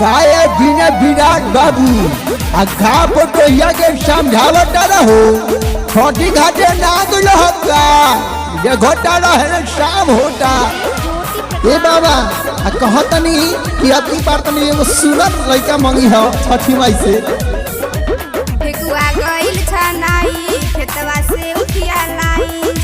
काये बिना विराट बाबू घा पटोहिया के समझावत रहो छोटी घाटे ना गुलो होगा ये घोटा रहे शाम होता ए बाबा कहतनी कि अपनी बार तनी एगो सुनत लइका मंगी हो छठी माई से फेकुआ गइल छनाई खेतवा से उठिया लाई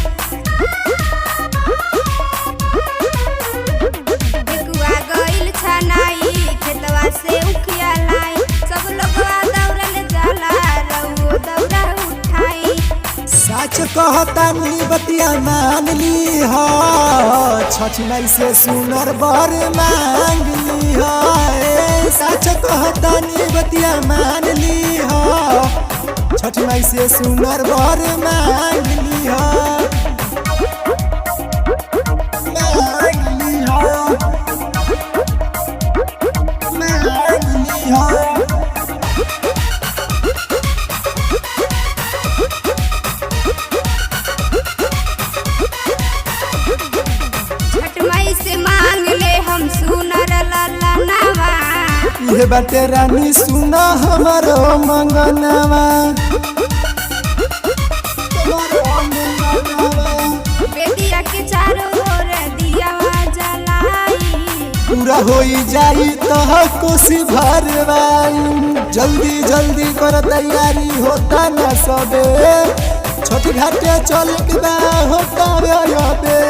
फेकुआ गइल छनाई खेतवा से उठिया लाई सब लोगवा दौड़ल जाला रउओ दौड़ा उठाई सच कहतानी बतिया मान ली हो छठी माई से सुनर बर मांग ली हो सच कहतानी बतिया मान ली हो छठी माई से सुनर बर मांग ली हो मांग ली हो मांग ली हो से मांग ले हम सुनर ललनावा ये बाटे रानी सुना हमारो मंगनवा बेटिया के चारों ओर दियावा जलाई पूरा होई जाई तो कोसी भरवाई जल्दी जल्दी कर तैयारी होता न सबे छोटी घाटे चल के बा होता बे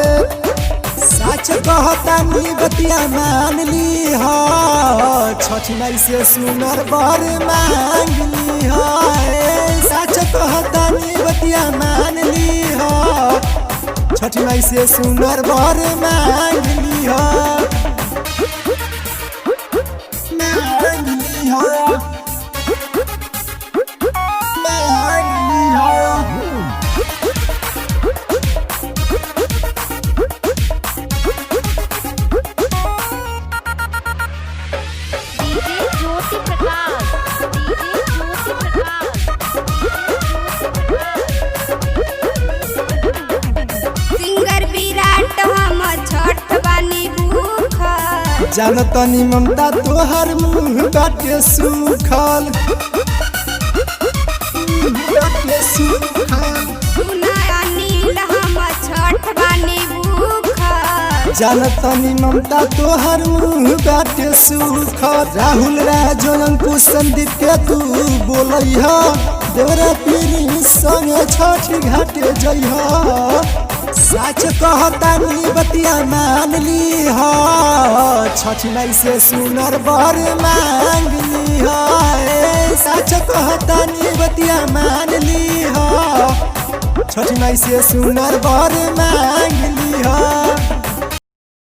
सच कहतानी बतिया मान ली हो छठी माई से सुनर बर मांग ली हो सच कहतानी बतिया मान ली हो छठी माई से सुनर बर मांग ली हो मांग ली हो मांग ली हो जानतनी ममता तोहर मुँह बाटे सूखल बाटे सूखल जानतनी ममता तोहर मुँह बाटे सूखल राहुल राजन को संदीप के तू बोलैह देवरा पीरी संगे छठी घाटे जइह सच कहतानी बतिया मान ली हो छठी माई से सुनर बर मांग ली हो सच कहतानी बतिया मान ली हो छठी माई से सुनर बर मांग ली हो।